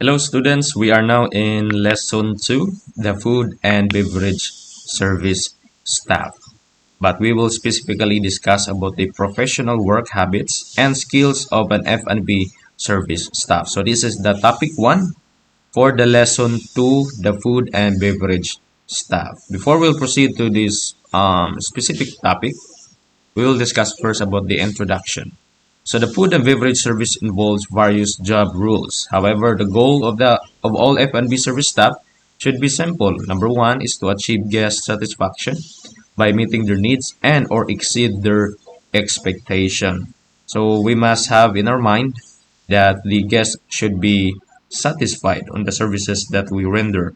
Hello students, we are now in lesson 2, the food and beverage service staff. But we will specifically discuss about the professional work habits and skills of an F&B service staff. So this is the topic 1 for the lesson 2, the food and beverage staff. Before we'll proceed to this specific topic, we will discuss first about the introduction. So the food and beverage service involves various job rules. However, the goal of all F&B service staff should be simple. Number one is to achieve guest satisfaction by meeting their needs and or exceed their expectation. So we must have in our mind that the guest should be satisfied on the services that we render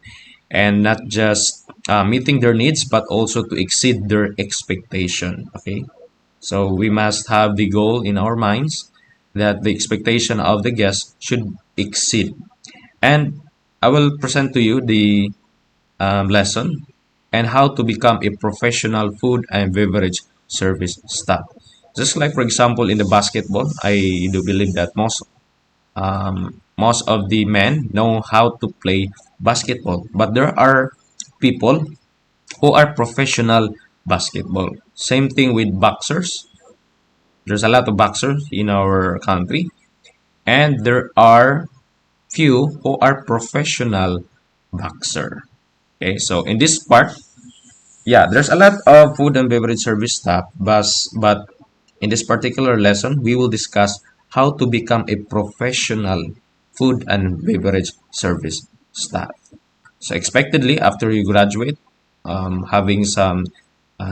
and not just meeting their needs but also to exceed their expectation. Okay, so we must have the goal in our minds that the expectation of the guest should exceed. And I will present to you the lesson and how to become a professional food and beverage service staff. Just like for example in the basketball, I do believe that most of the men know how to play basketball, but there are people who are professional basketball. Same thing with boxers. There's a lot of boxers in our country, and there are few who are professional boxer. Okay, so in this part, yeah, there's a lot of food and beverage service staff, but in this particular lesson, we will discuss how to become a professional food and beverage service staff. So expectedly, after you graduate, having some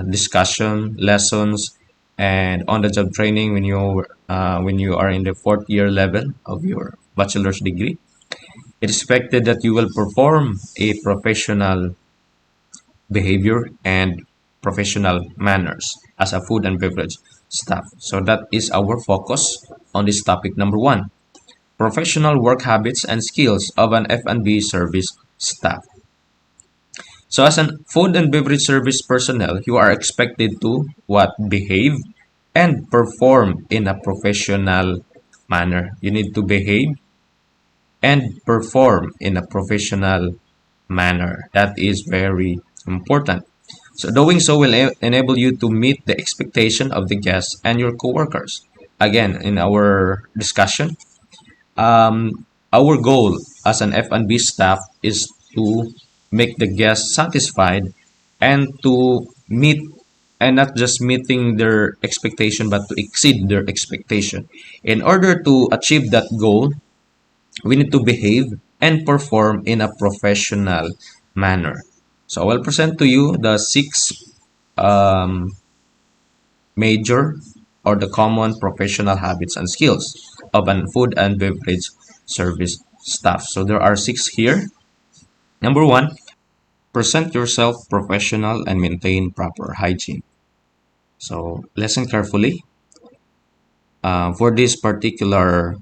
discussion lessons and on-the-job training when you are in the fourth year level of your bachelor's degree, it is expected that you will perform a professional behavior and professional manners as a food and beverage staff. So that is our focus on this topic number 1, professional work habits and skills of an F&B service staff. So as a food and beverage service personnel, you are expected to what? Behave and perform in a professional manner. You need to behave and perform in a professional manner. That is very important. So doing so will enable you to meet the expectation of the guests and your coworkers. Again, in our discussion, our goal as an F&B staff is to make the guests satisfied and to meet and not just meeting their expectation but to exceed their expectation. In order to achieve that goal, we need to behave and perform in a professional manner. So I will present to you the 6 um, major or the common professional habits and skills of an food and beverage service staff. So there are 6 here. Number 1, present yourself professional and maintain proper hygiene. So listen carefully. For this particular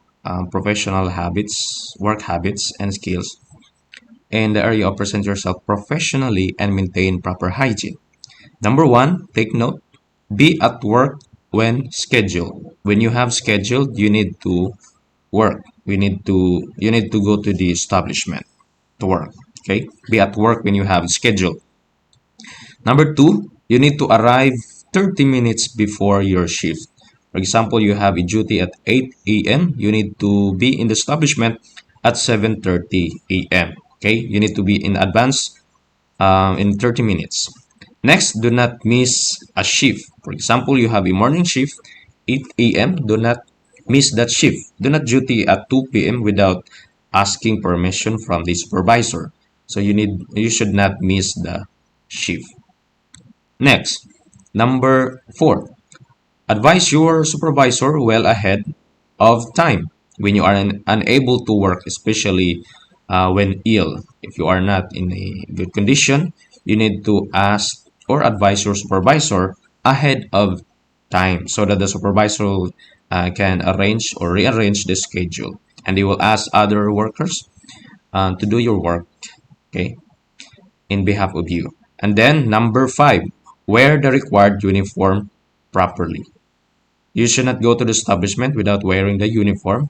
professional habits, work habits, and skills, in the area of present yourself professionally and maintain proper hygiene. Number 1, take note, be at work when scheduled. When you have scheduled, you need to work. You need to go to the establishment to work. Okay? Be at work when you have scheduled. Number 2, you need to arrive 30 minutes before your shift. For example, you have a duty at 8 a.m. You need to be in the establishment at 7:30 a.m. Okay, you need to be in advance in 30 minutes. Next, do not miss a shift. For example, you have a morning shift, 8 a.m. Do not miss that shift. Do not duty at 2 p.m. without asking permission from the supervisor. So you should not miss the shift. Next, number 4, advise your supervisor well ahead of time when you are unable to work, especially when ill. If you are not in a good condition, you need to ask or advise your supervisor ahead of time so that the supervisor can arrange or rearrange the schedule and they will ask other workers to do your work, okay, in behalf of you. And then number 5, wear the required uniform properly. You should not go to the establishment without wearing the uniform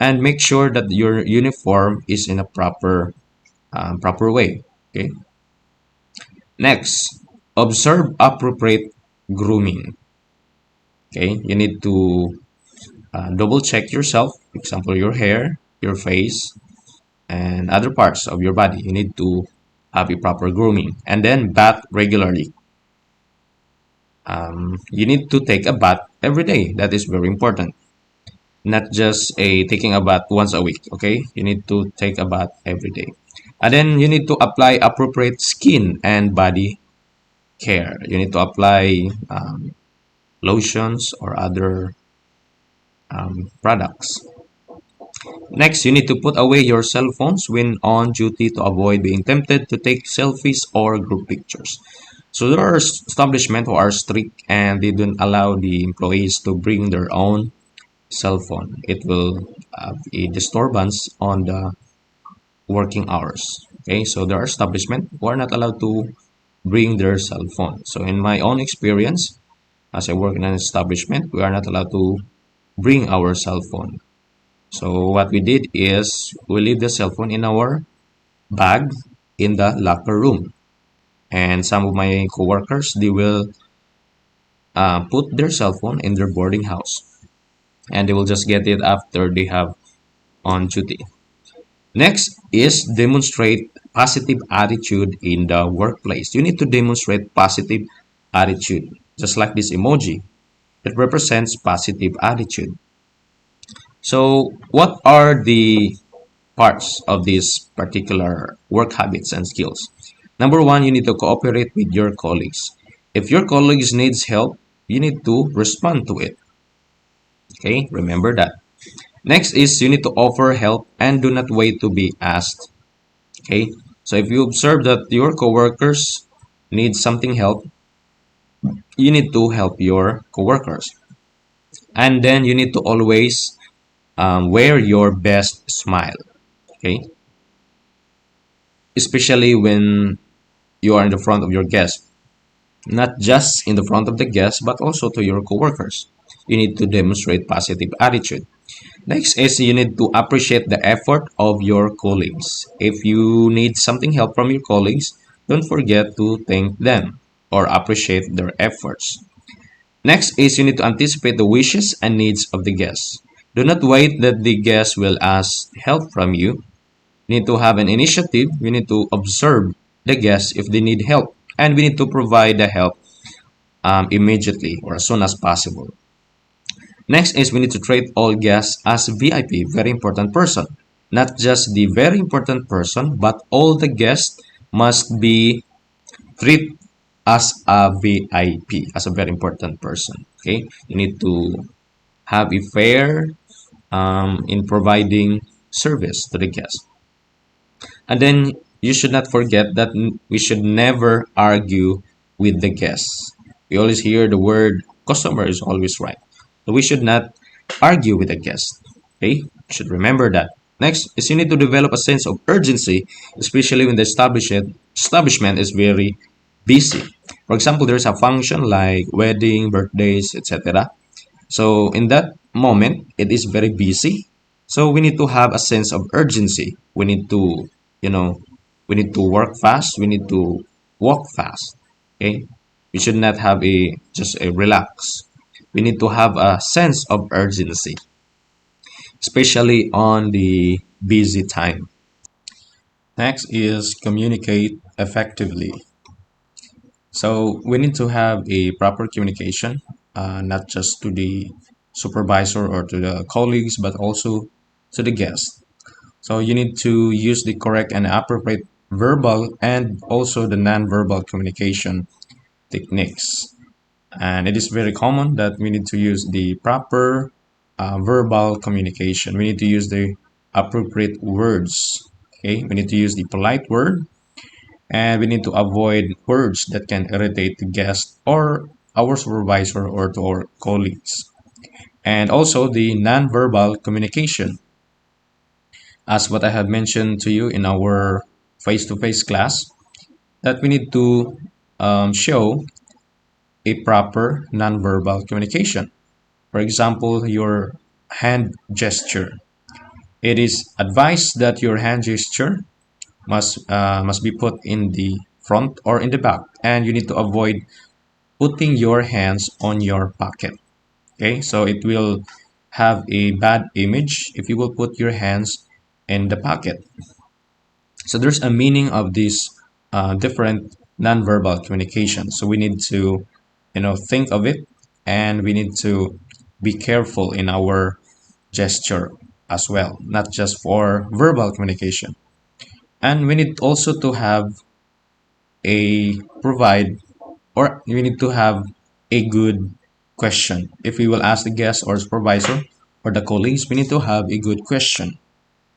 and make sure that your uniform is in a proper way. Okay. Next, observe appropriate grooming. Okay, you need to double check yourself. For example, your hair, your face, and other parts of your body. You need to have a proper grooming, and then bath regularly. You need to take a bath every day. That is very important. Not just a taking a bath once a week. Okay, you need to take a bath every day, and then you need to apply appropriate skin and body care. You need to apply lotions or other products. Next, you need to put away your cell phones when on duty to avoid being tempted to take selfies or group pictures. So there are establishments who are strict and they don't allow the employees to bring their own cell phone. It will have a disturbance on the working hours. Okay, so there are establishments who are not allowed to bring their cell phone. So in my own experience, as I work in an establishment, we are not allowed to bring our cell phone. So what we did is we leave the cell phone in our bag in the locker room. And some of my coworkers, they will put their cell phone in their boarding house. And they will just get it after they have on duty. Next is demonstrate positive attitude in the workplace. You need to demonstrate positive attitude. Just like this emoji, it represents positive attitude. So what are the parts of these particular work habits and skills? Number one, you need to cooperate with your colleagues. If your colleagues needs help, you need to respond to it. Okay, remember that. Next is you need to offer help and do not wait to be asked. Okay, so if you observe that your coworkers need something help, you need to help your coworkers. And then you need to always wear your best smile. Okay, especially when you are in the front of your guest, not just in the front of the guest, but also to your coworkers. You need to demonstrate positive attitude. Next is you need to appreciate the effort of your colleagues. If you need something help from your colleagues, don't forget to thank them or appreciate their efforts. Next is you need to anticipate the wishes and needs of the guests. Do not wait that the guest will ask help from you. We need to have an initiative. We need to observe the guests if they need help, and we need to provide the help immediately or as soon as possible. Next is we need to treat all guests as VIP, very important person. Not just the very important person, but all the guests must be treated as a VIP, as a very important person. Okay, you need to have a fair in providing service to the guest. And then you should not forget that we should never argue with the guests. We always hear the word customer is always right. So we should not argue with the guest. Okay? You should remember that. Next is you need to develop a sense of urgency, especially when the establishment is very busy. For example, there's a function like wedding, birthdays, etc. So in that moment, it is very busy. So we need to have a sense of urgency. We need to, you know, we need to work fast. We need to walk fast. Okay, we should not have a just a relax. We need to have a sense of urgency, especially on the busy time. Next is communicate effectively. So we need to have a proper communication, not just to the supervisor or to the colleagues, but also to the guests. So you need to use the correct and appropriate verbal and also the non-verbal communication techniques. And it is very common that we need to use the proper verbal communication. We need to use the appropriate words. Okay, we need to use the polite word and we need to avoid words that can irritate the guest or our supervisor or to our colleagues. And also the non-verbal communication, as what I have mentioned to you in our face-to-face class, that we need to show a proper non-verbal communication. For example, your hand gesture. It is advised that your hand gesture must be put in the front or in the back, and you need to avoid putting your hands on your pocket. Okay, so it will have a bad image if you will put your hands in the pocket. So there's a meaning of these different nonverbal communication. So we need to, think of it, and we need to be careful in our gesture as well, not just for verbal communication. And we need also to have a provide, or we need to have a good question. If we will ask the guest or supervisor or the colleagues, we need to have a good question.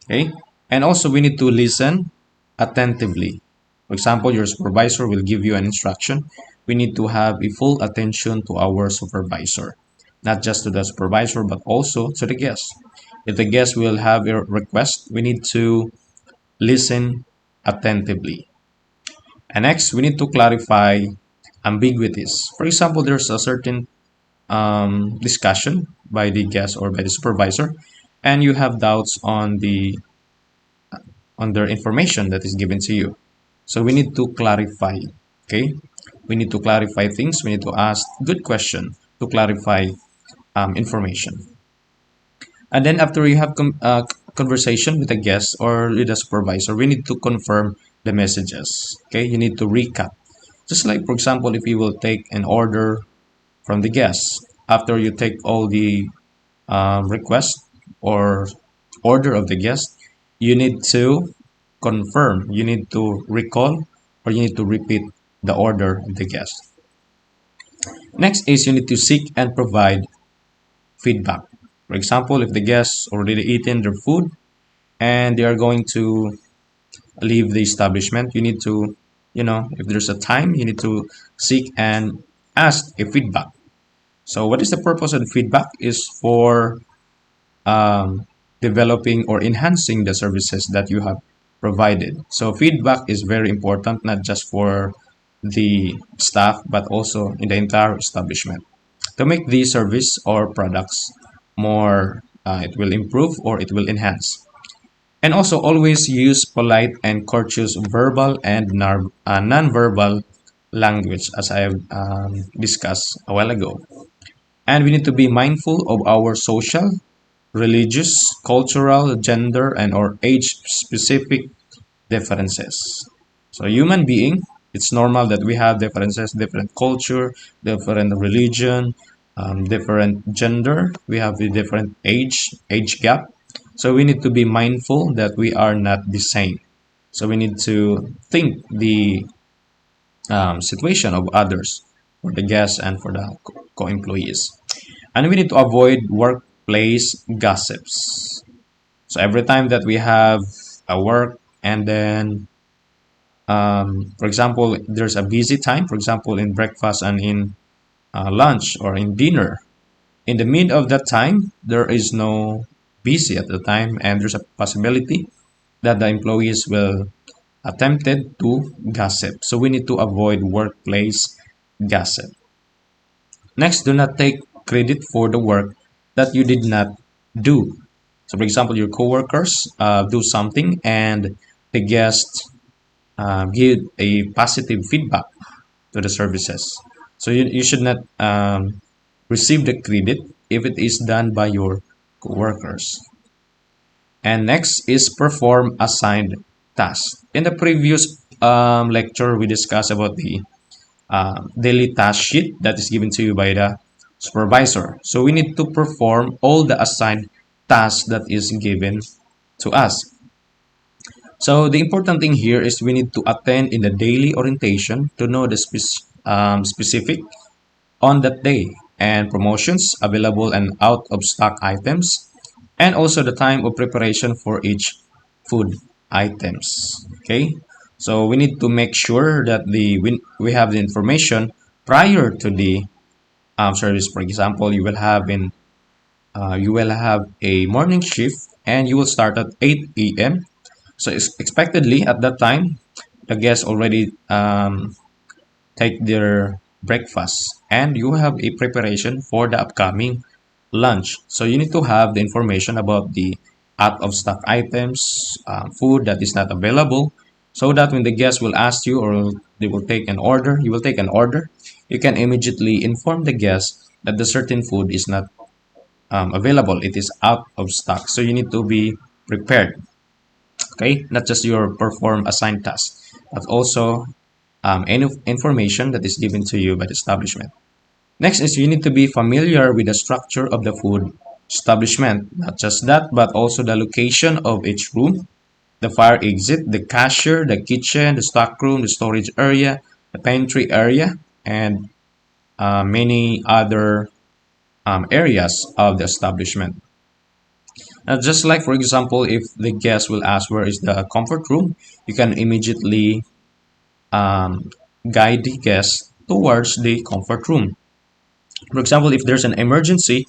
Okay, and also we need to listen attentively. For example, your supervisor will give you an instruction. We need to have a full attention to our supervisor, not just to the supervisor but also to the guest. If the guest will have a request, we need to listen attentively. And next, we need to clarify ambiguities. For example, there's a certain discussion by the guest or by the supervisor, and you have doubts on their information that is given to you. So we need to clarify. Okay, we need to clarify things. We need to ask good question to clarify information. And then after you have conversation with a guest or with a supervisor, we need to confirm the messages. Okay, you need to recap. Just like, for example, if you will take an order from the guest, after you take all the request or order of the guest, you need to confirm, you need to recall, or you need to repeat the order of the guest. Next is you need to seek and provide feedback. For example, if the guests already eaten their food and they are going to leave the establishment, you need to, if there's a time, you need to seek and ask a feedback. So what is the purpose of the feedback is for developing or enhancing the services that you have provided. So feedback is very important, not just for the staff, but also in the entire establishment. To make the service or products more, it will improve or it will enhance. And also always use polite and courteous verbal and non-verbal language, as I have discussed a while ago. And we need to be mindful of our social, religious, cultural, gender, and or age-specific differences. So human being, it's normal that we have differences, different culture, different religion, different gender. We have a different age gap. So we need to be mindful that we are not the same. So we need to think the situation of others, for the guests and for the co-employees. And we need to avoid workplace gossips. So every time that we have a work and then, for example, there's a busy time, for example, in breakfast and in lunch or in dinner. In the mid of that time, there is no busy at the time, and there's a possibility that the employees will attempted to gossip. So we need to avoid workplace gossip. Next, do not take credit for the work that you did not do. So, for example, your coworkers do something and the guest give a positive feedback to the services. So you should not receive the credit if it is done by your coworkers. And next is perform assigned tasks. In the previous lecture, we discussed about the daily task sheet that is given to you by the supervisor. So we need to perform all the assigned tasks that is given to us. So the important thing here is we need to attend in the daily orientation to know the specific on that day and promotions available and out of stock items, and also the time of preparation for each food items. Okay, so we need to make sure that we have the information prior to the service. For example, you will have a morning shift and you will start at 8 a.m. So expectedly at that time the guests already take their breakfast and you have a preparation for the upcoming lunch. So you need to have the information about the out of stock items, food that is not available, so that when the guest will ask you or they will take an order, you will take an order, you can immediately inform the guest that the certain food is not available, it is out of stock. So you need to be prepared, okay? Not just your perform assigned task, but also any information that is given to you by the establishment. Next is you need to be familiar with the structure of the food establishment. Not just that, but also the location of each room, the fire exit, the cashier, the kitchen, the stock room, the storage area, the pantry area, and many other areas of the establishment. Now, just like, for example, if the guest will ask where is the comfort room, you can immediately um, guide the guest towards the comfort room. For example, if there's an emergency,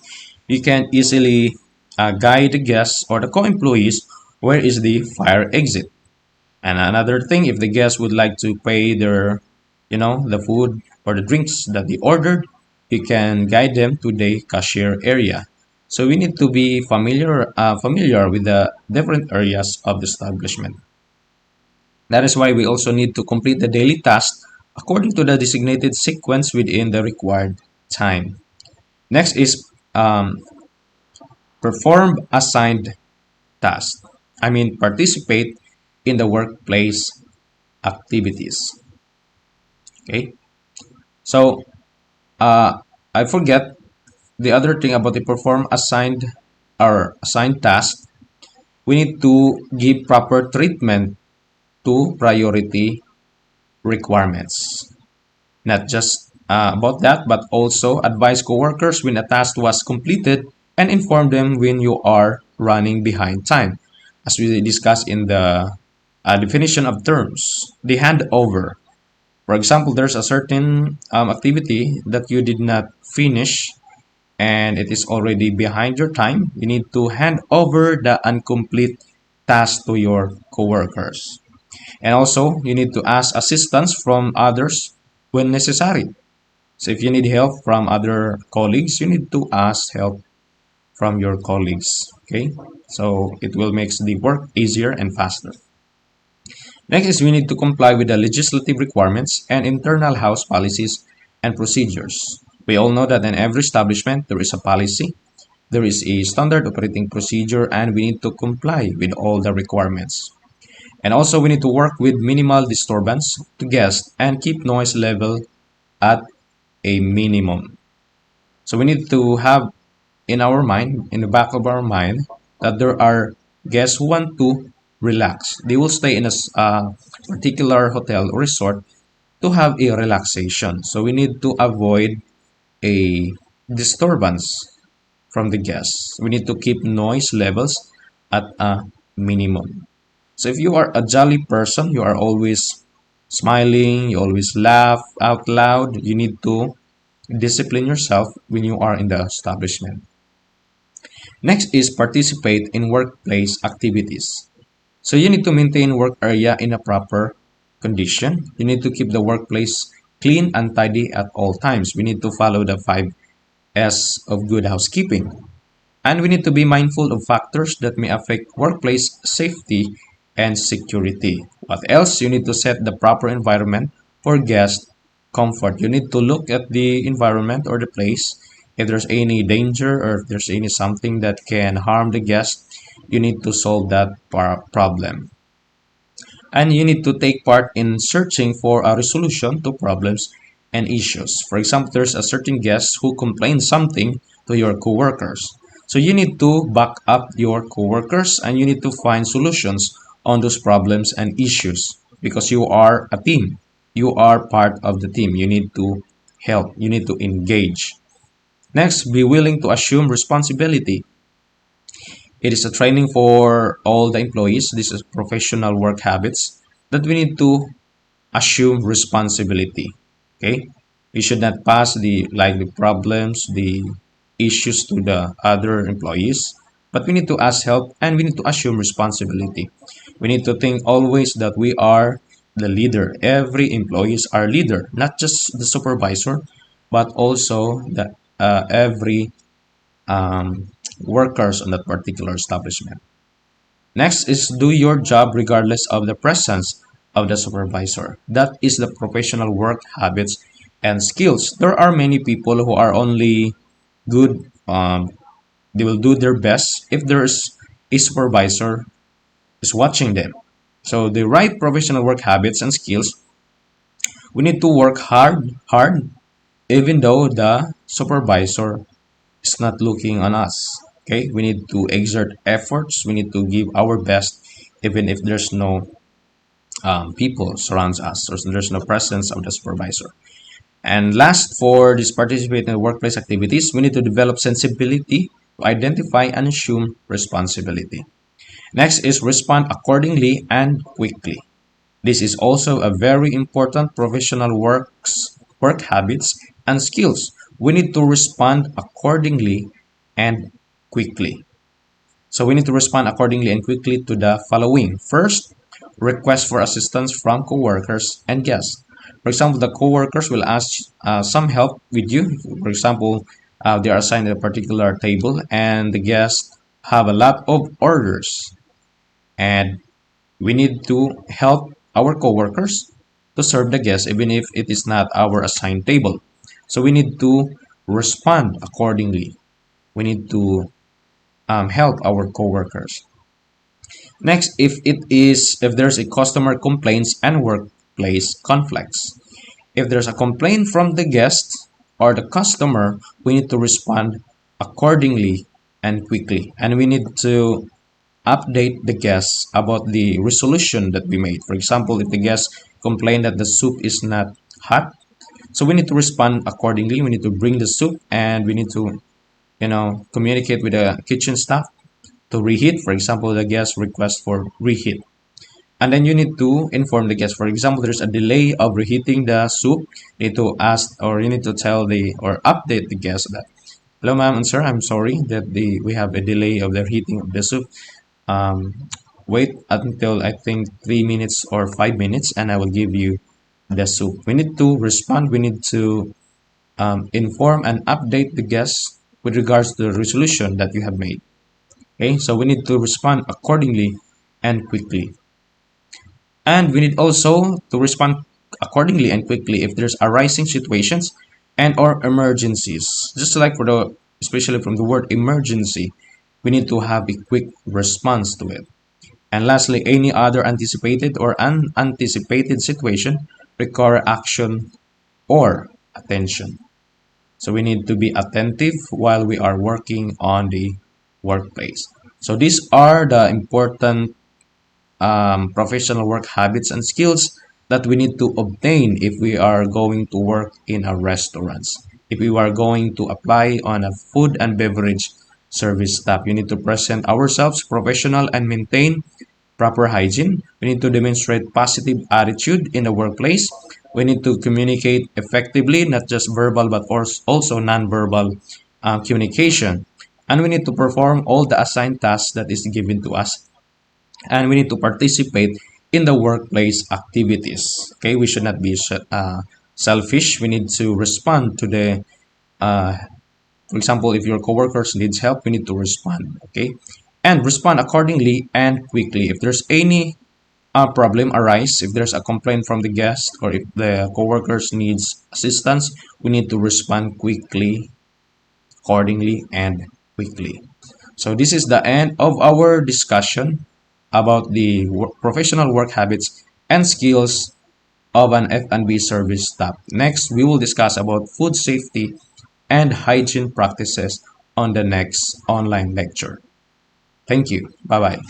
you can easily guide the guests or the co-employees where is the fire exit. And another thing, if the guests would like to pay their, the food or the drinks that they ordered, you can guide them to the cashier area. So we need to be familiar with the different areas of the establishment. That is why we also need to complete the daily task according to the designated sequence within the required time. Next is perform assigned tasks. Participate in the workplace activities. Okay. So, I forget the other thing about the perform assigned task. We need to give proper treatment to priority requirements. Not just about that, but also advise coworkers when a task was completed and inform them when you are running behind time. As we discussed in the definition of terms, the handover. For example, there's a certain activity that you did not finish and it is already behind your time. You need to hand over the incomplete task to your coworkers. And also, you need to ask assistance from others when necessary. So if you need help from other colleagues, you need to ask help from your colleagues. Okay? So it will make the work easier and faster. Next is we need to comply with the legislative requirements and internal house policies and procedures. We all know that in every establishment there is a policy, there is a standard operating procedure, and we need to comply with all the requirements. And also we need to work with minimal disturbance to guests and keep noise level at a minimum. So we need to have in our mind, in the back of our mind, that there are guests who want to relax. They will stay in a particular hotel or resort to have a relaxation. So we need to avoid a disturbance from the guests. We need to keep noise levels at a minimum. So if you are a jolly person, you are always smiling, you always laugh out loud, you need to discipline yourself when you are in the establishment. Next is participate in workplace activities. So you need to maintain work area in a proper condition. You need to keep the workplace clean and tidy at all times. We need to follow the 5S of good housekeeping. And we need to be mindful of factors that may affect workplace safety and security. What else? You need to set the proper environment for guest comfort. You need to look at the environment or the place. If there's any danger or if there's any something that can harm the guest, you need to solve that problem. And you need to take part in searching for a resolution to problems and issues. For example, there's a certain guest who complains something to your coworkers. So you need to back up your coworkers and you need to find solutions on those problems and issues because you are a team. You are part of the team. You need to help. You need to engage. Next, be willing to assume responsibility. It is a training for all the employees. This is professional work habits that we need to assume responsibility. Okay, we should not pass the problems, the issues to the other employees, but we need to ask help and we need to assume responsibility. We need to think always that we are the leader. Every employee is our leader, not just the supervisor, but also the every workers on that particular establishment. Next is do your job regardless of the presence of the supervisor. That is the professional work habits and skills. There are many people who are only good, they will do their best if there's a supervisor is watching them. So the right professional work habits and skills, we need to work hard, even though the supervisor is not looking on us. Okay, we need to exert efforts. We need to give our best, even if there's no people surrounds us or there's no presence of the supervisor. And last, for this participate in the workplace activities, we need to develop sensibility to identify and assume responsibility. Next is respond accordingly and quickly. This is also a very important professional work habits and skills. We need to respond accordingly and quickly. So we need to respond accordingly and quickly to the following. First, request for assistance from coworkers and guests. For example, the coworkers will ask some help with you. For example, they are assigned a particular table and the guests have a lot of orders, and we need to help our coworkers to serve the guests even if it is not our assigned table. So we need to respond accordingly. We need to help our coworkers. Next, if there's a customer complaints and workplace conflicts. If there's a complaint from the guest or the customer, we need to respond accordingly and quickly. And we need to update the guests about the resolution that we made. For example, if the guest complained that the soup is not hot, so we need to respond accordingly. We need to bring the soup and we need to, communicate with the kitchen staff to reheat. For example, the guest request for reheat. And then you need to inform the guest. For example, there's a delay of reheating the soup. You need to ask or you need to tell or update the guest that, hello ma'am and sir, I'm sorry that we have a delay of the heating of the soup. Um, Wait until I think 3 minutes or 5 minutes and I will give you the soup. We need to respond. We need to inform and update the guests with regards to the resolution that you have made. Okay, so we need to respond accordingly and quickly. And we need also to respond accordingly and quickly if there's arising situations and or emergencies. Just like especially from the word emergency, we need to have a quick response to it. And lastly, any other anticipated or unanticipated situation require action or attention. So we need to be attentive while we are working on the workplace. So these are the important professional work habits and skills that we need to obtain if we are going to work in a restaurants. If we are going to apply on a food and beverage service staff, you need to present ourselves professional and maintain proper hygiene. We need to demonstrate positive attitude in the workplace. We need to communicate effectively, not just verbal but also non-verbal communication. And we need to perform all the assigned tasks that is given to us, and we need to participate in the workplace activities. Okay, we should not be selfish. We need to respond to uh, for example, if your coworkers needs help, we need to respond. Okay, and respond accordingly and quickly. If there's any problem arise, if there's a complaint from the guest or if the coworkers needs assistance, we need to respond quickly, accordingly, and quickly. So this is the end of our discussion about the professional work habits and skills of an F&B service staff. Next, we will discuss about food safety and hygiene practices on the next online lecture. Thank you. Bye-bye.